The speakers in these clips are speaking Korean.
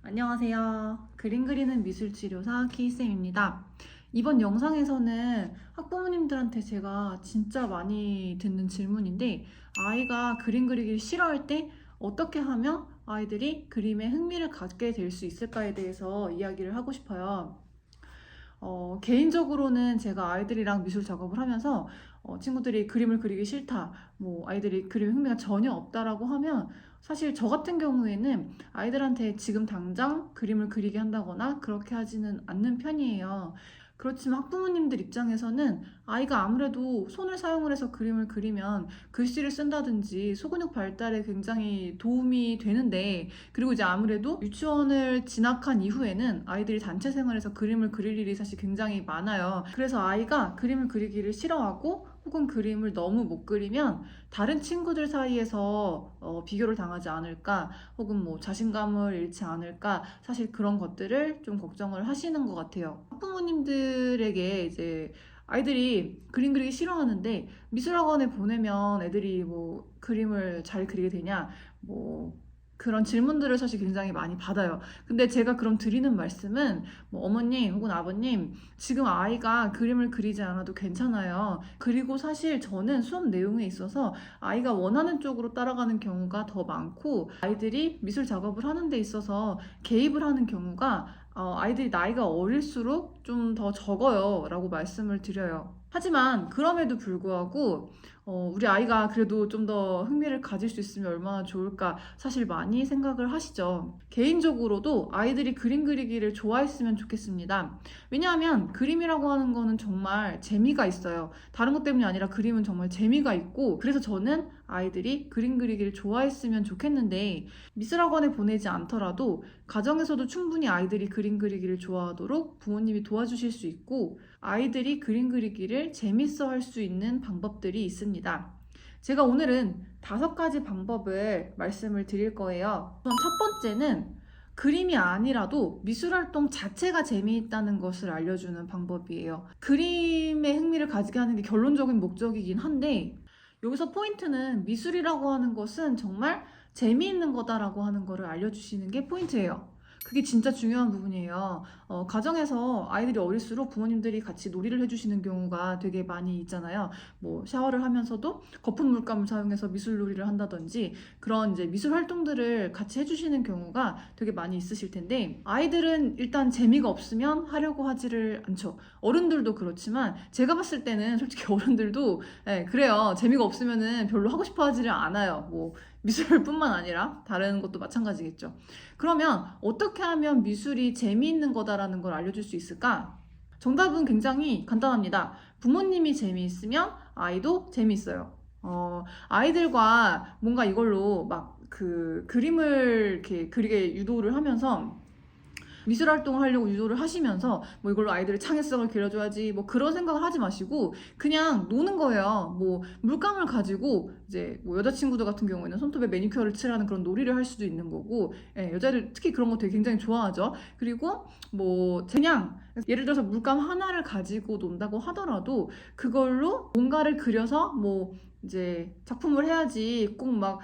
안녕하세요. 그림 그리는 미술치료사 키쌤입니다. 이번 영상에서는 학부모님들한테 제가 진짜 많이 듣는 질문인데, 아이가 그림 그리기를 싫어할 때 어떻게 하면 아이들이 그림에 흥미를 갖게 될 수 있을까에 대해서 이야기를 하고 싶어요. 개인적으로는 제가 아이들이랑 미술 작업을 하면서 친구들이 그림을 그리기 싫다, 뭐 아이들이 그림에 흥미가 전혀 없다라고 하면 사실 저 같은 경우에는 아이들한테 지금 당장 그림을 그리게 한다거나 그렇게 하지는 않는 편이에요. 그렇지만 학부모님들 입장에서는 아이가 아무래도 손을 사용을 해서 그림을 그리면 글씨를 쓴다든지 소근육 발달에 굉장히 도움이 되는데, 그리고 이제 아무래도 유치원을 진학한 이후에는 아이들이 단체 생활에서 그림을 그릴 일이 사실 굉장히 많아요. 그래서 아이가 그림을 그리기를 싫어하고 혹은 그림을 너무 못 그리면 다른 친구들 사이에서 비교를 당하지 않을까, 혹은 뭐 자신감을 잃지 않을까, 사실 그런 것들을 좀 걱정을 하시는 것 같아요. 학부모님들에게 이제 아이들이 그림 그리기 싫어하는데 미술학원에 보내면 애들이 뭐 그림을 잘 그리게 되냐, 뭐 그런 질문들을 사실 굉장히 많이 받아요. 근데 제가 그럼 드리는 말씀은, 뭐 어머님 혹은 아버님, 지금 아이가 그림을 그리지 않아도 괜찮아요. 그리고 사실 저는 수업 내용에 있어서 아이가 원하는 쪽으로 따라가는 경우가 더 많고, 아이들이 미술 작업을 하는 데 있어서 개입을 하는 경우가 아이들이 나이가 어릴수록 좀 더 적어요 라고 말씀을 드려요. 하지만 그럼에도 불구하고 우리 아이가 그래도 좀 더 흥미를 가질 수 있으면 얼마나 좋을까, 사실 많이 생각을 하시죠. 개인적으로도 아이들이 그림 그리기를 좋아했으면 좋겠습니다. 왜냐하면 그림이라고 하는 거는 정말 재미가 있어요. 다른 것 때문이 아니라 그림은 정말 재미가 있고, 그래서 저는 아이들이 그림 그리기를 좋아했으면 좋겠는데, 미술학원에 보내지 않더라도 가정에서도 충분히 아이들이 그림 그리기를 좋아하도록 부모님이 도와주실 수 있고, 아이들이 그림 그리기를 재밌어 할 수 있는 방법들이 있습니다. 제가 오늘은 5가지 방법을 말씀을 드릴 거예요. 우선 첫 번째는 그림이 아니라도 미술활동 자체가 재미있다는 것을 알려주는 방법이에요. 그림에 흥미를 가지게 하는 게 결론적인 목적이긴 한데, 여기서 포인트는 미술이라고 하는 것은 정말 재미있는 거다라고 하는 거를 알려주시는 게 포인트예요. 그게 진짜 중요한 부분이에요. 가정에서 아이들이 어릴수록 부모님들이 같이 놀이를 해주시는 경우가 되게 많이 있잖아요. 뭐 샤워를 하면서도 거품 물감을 사용해서 미술 놀이를 한다든지, 그런 이제 미술 활동들을 같이 해주시는 경우가 되게 많이 있으실 텐데, 아이들은 일단 재미가 없으면 하려고 하지를 않죠. 어른들도 그렇지만 제가 봤을 때는 솔직히 어른들도 그래요. 재미가 없으면은 별로 하고 싶어 하지를 않아요. 뭐 미술뿐만 아니라 다른 것도 마찬가지겠죠. 그러면 어떻게 하면 미술이 재미있는 거다라는 걸 알려줄 수 있을까? 정답은 굉장히 간단합니다. 부모님이 재미있으면 아이도 재미있어요. 아이들과 뭔가 이걸로 막 그림을 이렇게 그리게 유도를 하면서, 미술 활동을 하려고 유도를 하시면서 뭐 이걸로 아이들의 창의성을 길러줘야지 뭐 그런 생각을 하지 마시고 그냥 노는 거예요. 뭐 물감을 가지고 이제 뭐 여자친구들 같은 경우에는 손톱에 매니큐어를 칠하는 그런 놀이를 할 수도 있는 거고, 여자들 특히 그런 거 되게 굉장히 좋아하죠. 그리고 뭐 그냥 예를 들어서 물감 하나를 가지고 논다고 하더라도 그걸로 뭔가를 그려서 뭐 이제 작품을 해야지, 꼭 막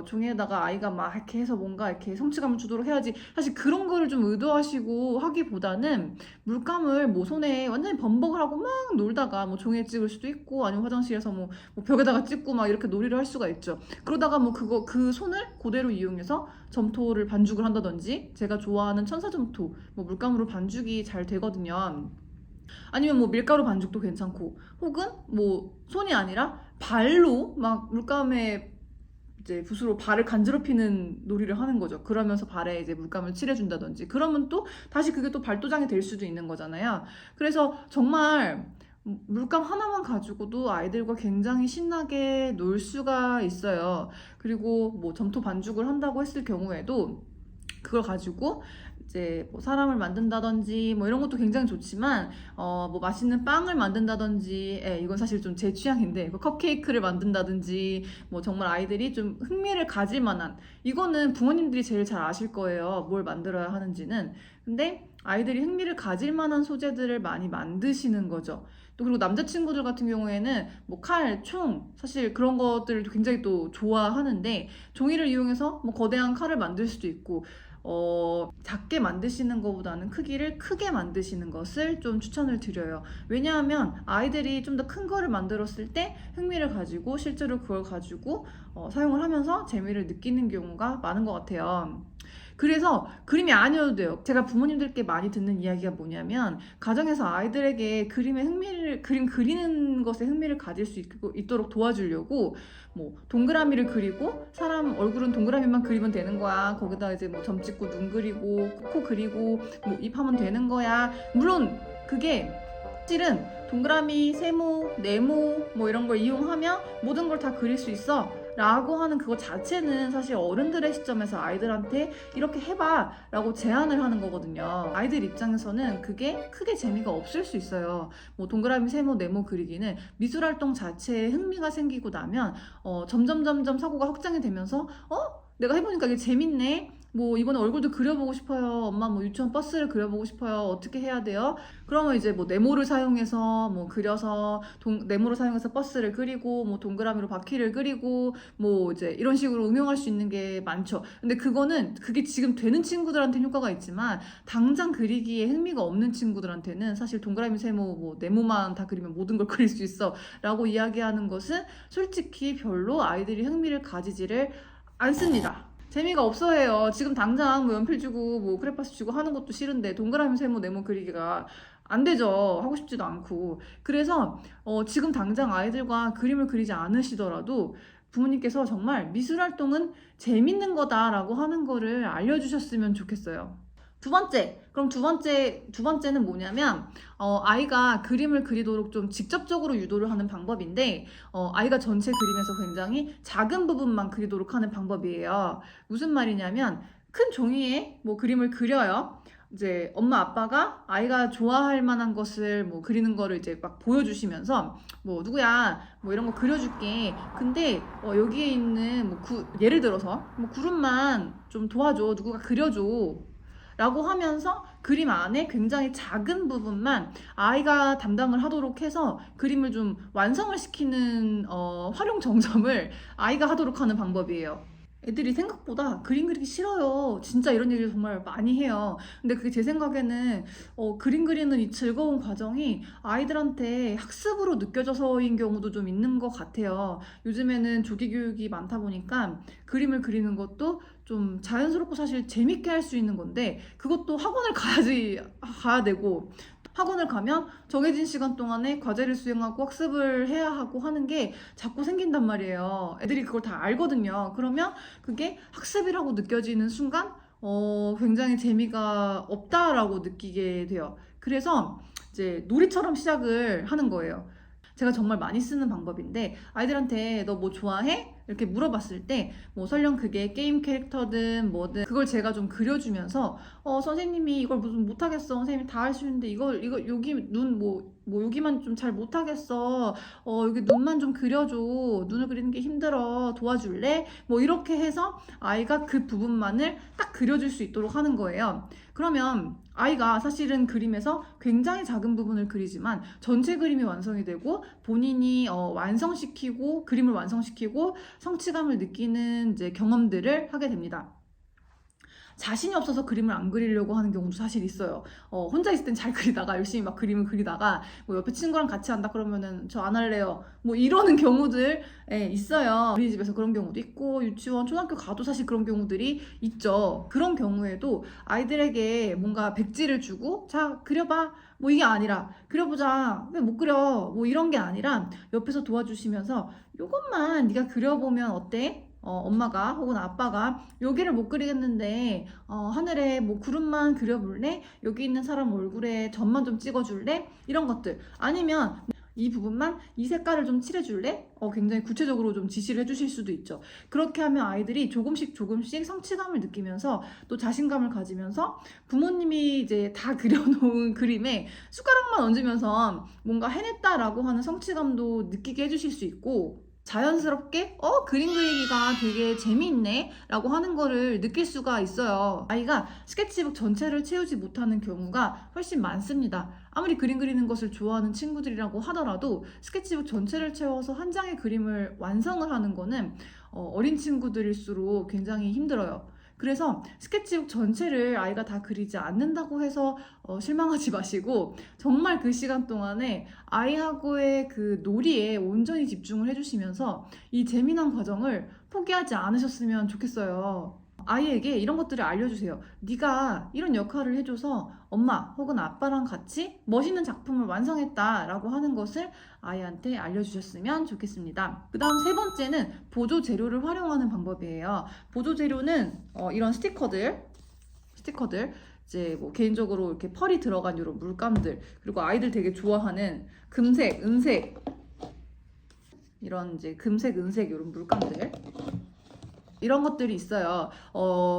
종이에다가 아이가 막 이렇게 해서 뭔가 이렇게 성취감을 주도록 해야지, 사실 그런 거를 좀 의도하시고 하기보다는 물감을 뭐 손에 완전히 범벅을 하고 막 놀다가 뭐 종이에 찍을 수도 있고, 아니면 화장실에서 뭐 벽에다가 찍고 막 이렇게 놀이를 할 수가 있죠. 그러다가 뭐 그 손을 그대로 이용해서 점토를 반죽을 한다든지, 제가 좋아하는 천사점토 뭐 물감으로 반죽이 잘 되거든요. 아니면 뭐 밀가루 반죽도 괜찮고, 혹은 뭐 손이 아니라 발로 막 물감에 이제 붓으로 발을 간지럽히는 놀이를 하는 거죠. 그러면서 발에 이제 물감을 칠해준다든지, 그러면 또 다시 그게 또 발도장이 될 수도 있는 거잖아요. 그래서 정말 물감 하나만 가지고도 아이들과 굉장히 신나게 놀 수가 있어요. 그리고 뭐 점토 반죽을 한다고 했을 경우에도 그걸 가지고 이제 뭐 사람을 만든다든지 뭐 이런 것도 굉장히 좋지만, 뭐 맛있는 빵을 만든다든지, 이건 사실 좀 제 취향인데 뭐 컵케이크를 만든다든지, 뭐 정말 아이들이 좀 흥미를 가질 만한, 이거는 부모님들이 제일 잘 아실 거예요, 뭘 만들어야 하는지는. 근데 아이들이 흥미를 가질 만한 소재들을 많이 만드시는 거죠. 또 그리고 남자친구들 같은 경우에는 뭐 칼, 총, 사실 그런 것들을 굉장히 또 좋아하는데, 종이를 이용해서 뭐 거대한 칼을 만들 수도 있고, 작게 만드시는 것보다는 크기를 크게 만드시는 것을 좀 추천을 드려요. 왜냐하면 아이들이 좀 더 큰 거를 만들었을 때 흥미를 가지고 실제로 그걸 가지고 사용을 하면서 재미를 느끼는 경우가 많은 것 같아요. 그래서 그림이 아니어도 돼요. 제가 부모님들께 많이 듣는 이야기가 뭐냐면, 가정에서 아이들에게 그림 그리는 것에 흥미를 가질 수 있도록 도와주려고 뭐 동그라미를 그리고 사람 얼굴은 동그라미만 그리면 되는 거야. 거기다 이제 뭐 점 찍고 눈 그리고 코 그리고 뭐 입 하면 되는 거야. 물론 그게 실은 동그라미, 세모, 네모 뭐 이런 걸 이용하면 모든 걸 다 그릴 수 있어 라고 하는 그거 자체는 사실 어른들의 시점에서 아이들한테 이렇게 해봐 라고 제안을 하는 거거든요. 아이들 입장에서는 그게 크게 재미가 없을 수 있어요. 뭐 동그라미, 세모, 네모 그리기는 미술활동 자체에 흥미가 생기고 나면 점점 사고가 확장이 되면서 내가 해보니까 이게 재밌네. 뭐 이번에 얼굴도 그려보고 싶어요. 엄마 뭐 유치원 버스를 그려보고 싶어요. 어떻게 해야 돼요? 그러면 이제 뭐 네모를 사용해서 뭐 그려서 네모를 사용해서 버스를 그리고 뭐 동그라미로 바퀴를 그리고 뭐 이제 이런 식으로 응용할 수 있는 게 많죠. 근데 그게 지금 되는 친구들한테는 효과가 있지만 당장 그리기에 흥미가 없는 친구들한테는 사실 동그라미, 세모, 뭐 네모만 다 그리면 모든 걸 그릴 수 있어 라고 이야기하는 것은 솔직히 별로 아이들이 흥미를 가지지를 않습니다. 재미가 없어 해요. 지금 당장 뭐 연필 주고 뭐 크레파스 주고 하는 것도 싫은데 동그라미, 세모, 네모 그리기가 안 되죠. 하고 싶지도 않고. 그래서 지금 당장 아이들과 그림을 그리지 않으시더라도 부모님께서 정말 미술 활동은 재밌는 거다라고 하는 거를 알려주셨으면 좋겠어요. 그럼 두 번째는 뭐냐면, 아이가 그림을 그리도록 좀 직접적으로 유도를 하는 방법인데, 아이가 전체 그림에서 굉장히 작은 부분만 그리도록 하는 방법이에요. 무슨 말이냐면, 큰 종이에 뭐 그림을 그려요. 이제 엄마 아빠가 아이가 좋아할 만한 것을 뭐 그리는 거를 이제 막 보여주시면서 뭐 누구야 뭐 이런 거 그려줄게. 근데 여기에 있는 뭐 예를 들어서 뭐 구름만 좀 도와줘. 누구가 그려줘. 라고 하면서 그림 안에 굉장히 작은 부분만 아이가 담당을 하도록 해서 그림을 좀 완성을 시키는 활용 정점을 아이가 하도록 하는 방법이에요. 애들이 생각보다 그림 그리기 싫어요. 진짜 이런 얘기를 정말 많이 해요. 근데 그게 제 생각에는 그림 그리는 이 즐거운 과정이 아이들한테 학습으로 느껴져서인 경우도 좀 있는 것 같아요. 요즘에는 조기 교육이 많다 보니까 그림을 그리는 것도 좀 자연스럽고 사실 재밌게 할 수 있는 건데, 그것도 학원을 가야 되고, 학원을 가면 정해진 시간 동안에 과제를 수행하고 학습을 해야 하고 하는 게 자꾸 생긴단 말이에요. 애들이 그걸 다 알거든요. 그러면 그게 학습이라고 느껴지는 순간 굉장히 재미가 없다라고 느끼게 돼요. 그래서 이제 놀이처럼 시작을 하는 거예요. 제가 정말 많이 쓰는 방법인데, 아이들한테 너 뭐 좋아해? 이렇게 물어봤을 때 뭐 설령 그게 게임 캐릭터든 뭐든 그걸 제가 좀 그려주면서 선생님이 이걸 무슨 못하겠어. 선생님이 다 할 수 있는데 이거 여기 눈 뭐 여기만 좀 잘 못하겠어. 여기 눈만 좀 그려줘. 눈을 그리는 게 힘들어. 도와줄래? 뭐 이렇게 해서 아이가 그 부분만을 딱 그려줄 수 있도록 하는 거예요. 그러면 아이가 사실은 그림에서 굉장히 작은 부분을 그리지만 전체 그림이 완성이 되고 본인이 그림을 완성시키고 성취감을 느끼는 이제 경험들을 하게 됩니다. 자신이 없어서 그림을 안 그리려고 하는 경우도 사실 있어요. 혼자 있을 땐 잘 그리다가 열심히 막 그림을 그리다가 뭐 옆에 친구랑 같이 한다 그러면은 저 안 할래요. 뭐 이러는 경우들 있어요. 어린이집에서 그런 경우도 있고 유치원, 초등학교 가도 사실 그런 경우들이 있죠. 그런 경우에도 아이들에게 뭔가 백지를 주고 자 그려봐 뭐 이게 아니라 그려보자 왜 못 그려 뭐 이런 게 아니라 옆에서 도와주시면서 요것만 네가 그려보면 어때? 엄마가 혹은 아빠가 여기를 못 그리겠는데 하늘에 뭐 구름만 그려볼래? 여기 있는 사람 얼굴에 점만 좀 찍어줄래? 이런 것들 아니면 이 부분만 이 색깔을 좀 칠해줄래? 굉장히 구체적으로 좀 지시를 해주실 수도 있죠. 그렇게 하면 아이들이 조금씩 성취감을 느끼면서 또 자신감을 가지면서 부모님이 이제 다 그려놓은 그림에 숟가락만 얹으면서 뭔가 해냈다라고 하는 성취감도 느끼게 해주실 수 있고, 자연스럽게 그림 그리기가 되게 재미있네 라고 하는 거를 느낄 수가 있어요. 아이가 스케치북 전체를 채우지 못하는 경우가 훨씬 많습니다. 아무리 그림 그리는 것을 좋아하는 친구들이라고 하더라도 스케치북 전체를 채워서 한 장의 그림을 완성을 하는 거는 어린 친구들일수록 굉장히 힘들어요. 그래서 스케치북 전체를 아이가 다 그리지 않는다고 해서 실망하지 마시고 정말 그 시간 동안에 아이하고의 그 놀이에 온전히 집중을 해주시면서 이 재미난 과정을 포기하지 않으셨으면 좋겠어요. 아이에게 이런 것들을 알려주세요. 네가 이런 역할을 해줘서 엄마 혹은 아빠랑 같이 멋있는 작품을 완성했다 라고 하는 것을 아이한테 알려주셨으면 좋겠습니다. 그 다음 세 번째는 보조 재료를 활용하는 방법이에요. 보조 재료는 이런 스티커들 이제 뭐 개인적으로 이렇게 펄이 들어간 이런 물감들, 그리고 아이들 되게 좋아하는 금색, 은색, 이런 이제 금색, 은색 이런 물감들, 이런 것들이 있어요.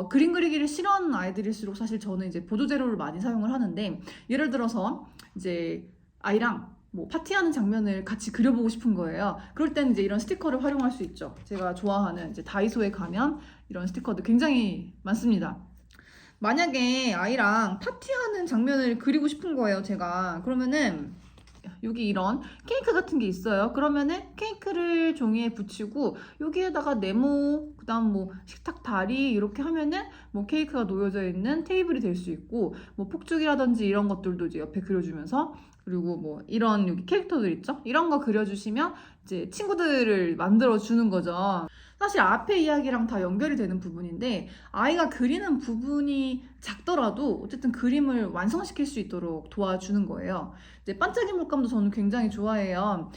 그림 그리기를 싫어하는 아이들일수록 사실 저는 이제 보조 재료를 많이 사용을 하는데, 예를 들어서 이제 아이랑 뭐 파티하는 장면을 같이 그려보고 싶은 거예요. 그럴 때는 이제 이런 스티커를 활용할 수 있죠. 제가 좋아하는 이제 다이소에 가면 이런 스티커들 굉장히 많습니다. 만약에 아이랑 파티하는 장면을 그리고 싶은 거예요, 제가. 그러면은 여기 이런 케이크 같은 게 있어요. 그러면은 케이크를 종이에 붙이고 여기에다가 네모, 그 다음 뭐 식탁 다리 이렇게 하면은 뭐 케이크가 놓여져 있는 테이블이 될 수 있고, 뭐 폭죽이라든지 이런 것들도 이제 옆에 그려주면서, 그리고 뭐 이런 여기 캐릭터들 있죠? 이런 거 그려주시면 이제 친구들을 만들어 주는 거죠. 사실 앞에 이야기랑 다 연결이 되는 부분인데, 아이가 그리는 부분이 작더라도 어쨌든 그림을 완성시킬 수 있도록 도와주는 거예요. 이제 반짝이 물감도 저는 굉장히 좋아해요.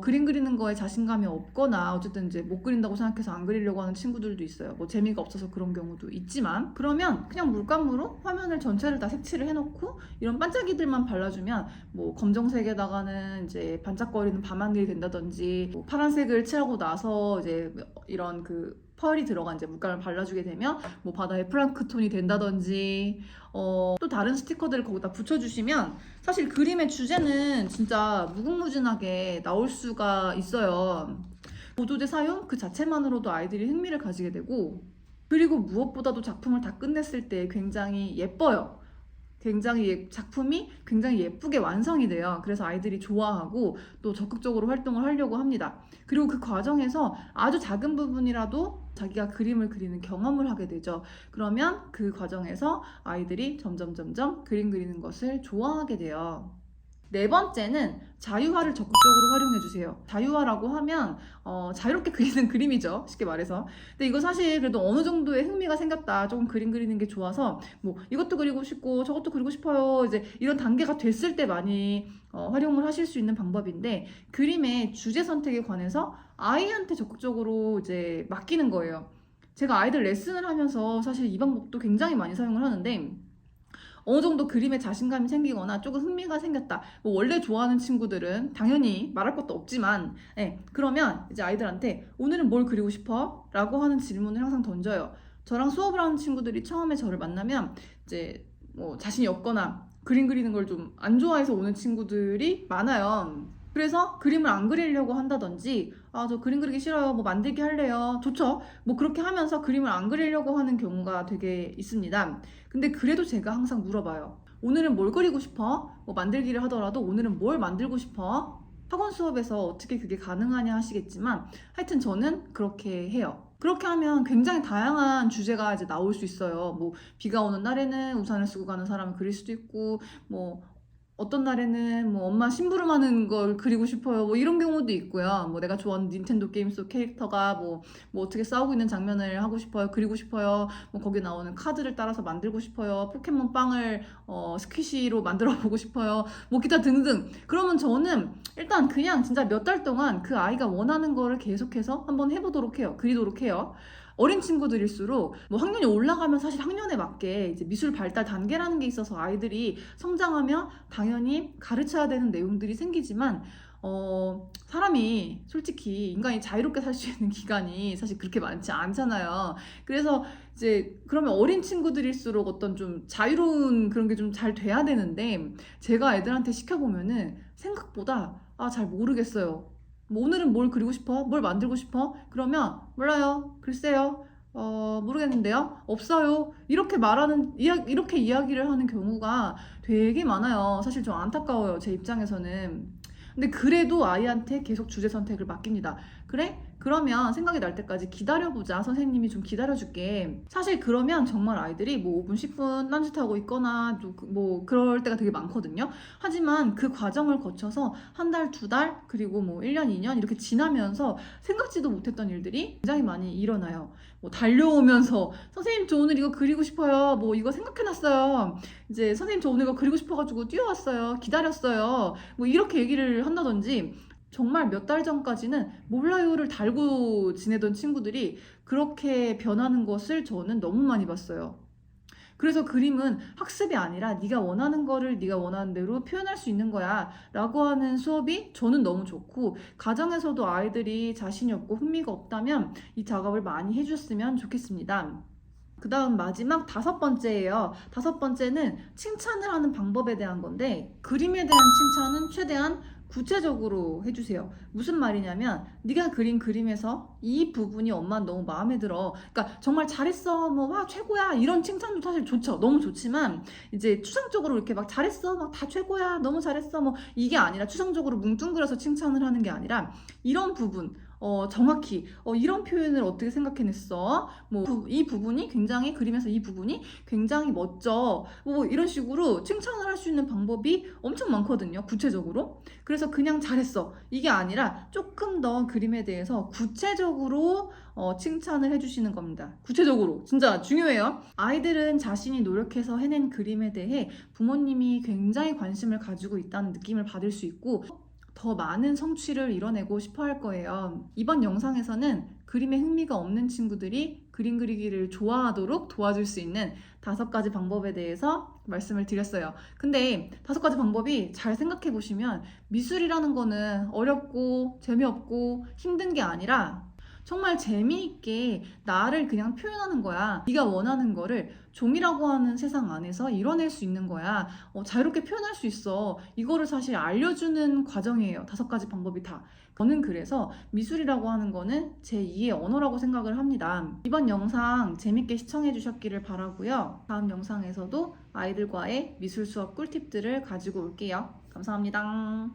그림 그리는 거에 자신감이 없거나 어쨌든 이제 못 그린다고 생각해서 안 그리려고 하는 친구들도 있어요. 뭐 재미가 없어서 그런 경우도 있지만, 그러면 그냥 물감으로 화면을 전체를 다 색칠을 해놓고 이런 반짝이들만 발라주면 뭐 검정색에다가는 이제 반짝거리는 밤하늘이 된다든지, 뭐 파란색을 칠하고 나서 이제 이런 그 펄이 들어간 이제 물감을 발라주게 되면 뭐 바다의 플랑크톤이 된다든지, 또 다른 스티커들을 거기다 붙여주시면 사실 그림의 주제는 진짜 무궁무진하게 나올 수가 있어요. 보조제 사용 그 자체만으로도 아이들이 흥미를 가지게 되고, 그리고 무엇보다도 작품을 다 끝냈을 때 굉장히 예뻐요. 작품이 굉장히 예쁘게 완성이 돼요. 그래서 아이들이 좋아하고 또 적극적으로 활동을 하려고 합니다. 그리고 그 과정에서 아주 작은 부분이라도 자기가 그림을 그리는 경험을 하게 되죠. 그러면 그 과정에서 아이들이 점점 그림 그리는 것을 좋아하게 돼요. 네 번째는 자유화를 적극적으로 활용해 주세요. 자유화라고 하면 자유롭게 그리는 그림이죠, 쉽게 말해서. 근데 이거 사실 그래도 어느 정도의 흥미가 생겼다, 조금 그림 그리는 게 좋아서 뭐 이것도 그리고 싶고 저것도 그리고 싶어요, 이제 이런 단계가 됐을 때 많이 활용을 하실 수 있는 방법인데, 그림의 주제 선택에 관해서 아이한테 적극적으로 이제 맡기는 거예요. 제가 아이들 레슨을 하면서 사실 이 방법도 굉장히 많이 사용을 하는데, 어느 정도 그림에 자신감이 생기거나 조금 흥미가 생겼다, 뭐 원래 좋아하는 친구들은 당연히 말할 것도 없지만, 그러면 이제 아이들한테 오늘은 뭘 그리고 싶어? 라고 하는 질문을 항상 던져요. 저랑 수업을 하는 친구들이 처음에 저를 만나면 이제 뭐 자신이 없거나 그림 그리는 걸 좀 안 좋아해서 오는 친구들이 많아요. 그래서 그림을 안 그리려고 한다든지, 저 그림 그리기 싫어요, 뭐 만들기 할래요, 좋죠, 뭐 그렇게 하면서 그림을 안 그리려고 하는 경우가 되게 있습니다. 근데 그래도 제가 항상 물어봐요. 오늘은 뭘 그리고 싶어? 뭐 만들기를 하더라도 오늘은 뭘 만들고 싶어? 학원 수업에서 어떻게 그게 가능하냐 하시겠지만, 하여튼 저는 그렇게 해요. 그렇게 하면 굉장히 다양한 주제가 이제 나올 수 있어요. 뭐 비가 오는 날에는 우산을 쓰고 가는 사람을 그릴 수도 있고, 뭐 어떤 날에는 뭐 엄마 심부름하는 걸 그리고 싶어요, 뭐 이런 경우도 있고요. 뭐 내가 좋아하는 닌텐도 게임 속 캐릭터가 뭐 어떻게 싸우고 있는 장면을 하고 싶어요, 그리고 싶어요. 뭐 거기 나오는 카드를 따라서 만들고 싶어요. 포켓몬 빵을 스퀴시로 만들어 보고 싶어요. 뭐 기타 등등. 그러면 저는 일단 그냥 진짜 몇 달 동안 그 아이가 원하는 거를 계속해서 한번 해보도록 해요. 그리도록 해요. 어린 친구들일수록 뭐 학년이 올라가면 사실 학년에 맞게 이제 미술 발달 단계라는 게 있어서 아이들이 성장하면 당연히 가르쳐야 되는 내용들이 생기지만, 사람이 솔직히 인간이 자유롭게 살 수 있는 기간이 사실 그렇게 많지 않잖아요. 그래서 이제 그러면 어린 친구들일수록 어떤 좀 자유로운 그런 게 좀 잘 돼야 되는데, 제가 애들한테 시켜보면은 생각보다 잘 모르겠어요. 뭐 오늘은 뭘 그리고 싶어? 뭘 만들고 싶어? 그러면 몰라요, 글쎄요, 모르겠는데요, 없어요, 이렇게 이렇게 이야기를 하는 경우가 되게 많아요. 사실 좀 안타까워요, 제 입장에서는. 근데 그래도 아이한테 계속 주제 선택을 맡깁니다. 그래? 그러면 생각이 날 때까지 기다려보자. 선생님이 좀 기다려줄게. 사실 그러면 정말 아이들이 뭐 5분, 10분 딴짓하고 있거나 뭐 그럴 때가 되게 많거든요. 하지만 그 과정을 거쳐서 한 달, 두 달, 그리고 뭐 1년, 2년 이렇게 지나면서 생각지도 못했던 일들이 굉장히 많이 일어나요. 뭐 달려오면서 선생님 저 오늘 이거 그리고 싶어요. 뭐 이거 생각해놨어요. 이제 선생님 저 오늘 이거 그리고 싶어가지고 뛰어왔어요. 기다렸어요. 뭐 이렇게 얘기를 한다든지 정말 몇 달 전까지는 몰라요를 달고 지내던 친구들이 그렇게 변하는 것을 저는 너무 많이 봤어요. 그래서 그림은 학습이 아니라 네가 원하는 거를 네가 원하는 대로 표현할 수 있는 거야 라고 하는 수업이 저는 너무 좋고, 가정에서도 아이들이 자신이 없고 흥미가 없다면 이 작업을 많이 해줬으면 좋겠습니다. 그 다음 마지막 5번째예요. 5번째는 칭찬을 하는 방법에 대한 건데, 그림에 대한 칭찬은 최대한 구체적으로 해주세요. 무슨 말이냐면 네가 그린 그림에서 이 부분이 엄마 너무 마음에 들어. 그러니까 정말 잘했어, 뭐 와 최고야 이런 칭찬도 사실 좋죠. 너무 좋지만 이제 추상적으로 이렇게 막 잘했어, 막 다 최고야, 너무 잘했어, 뭐 이게 아니라 추상적으로 뭉뚱그려서 칭찬을 하는 게 아니라 이런 부분 정확히 이런 표현을 어떻게 생각해냈어? 뭐 이 부분이 굉장히 그림에서 이 부분이 굉장히 멋져. 뭐 이런 식으로 칭찬을 할 수 있는 방법이 엄청 많거든요. 구체적으로. 그래서 그냥 잘했어 이게 아니라 조금 더 그림에 대해서 구체적으로 칭찬을 해주시는 겁니다. 구체적으로 진짜 중요해요. 아이들은 자신이 노력해서 해낸 그림에 대해 부모님이 굉장히 관심을 가지고 있다는 느낌을 받을 수 있고 더 많은 성취를 이뤄내고 싶어 할 거예요. 이번 영상에서는 그림에 흥미가 없는 친구들이 그림 그리기를 좋아하도록 도와줄 수 있는 5가지 방법에 대해서 말씀을 드렸어요. 근데 5가지 방법이 잘 생각해 보시면 미술이라는 거는 어렵고 재미없고 힘든 게 아니라 정말 재미있게 나를 그냥 표현하는 거야. 네가 원하는 거를 종이라고 하는 세상 안에서 이뤄낼 수 있는 거야. 자유롭게 표현할 수 있어. 이거를 사실 알려주는 과정이에요. 5가지 방법이 다. 저는 그래서 미술이라고 하는 거는 제2의 언어라고 생각을 합니다. 이번 영상 재밌게 시청해 주셨기를 바라고요. 다음 영상에서도 아이들과의 미술 수업 꿀팁들을 가지고 올게요. 감사합니다.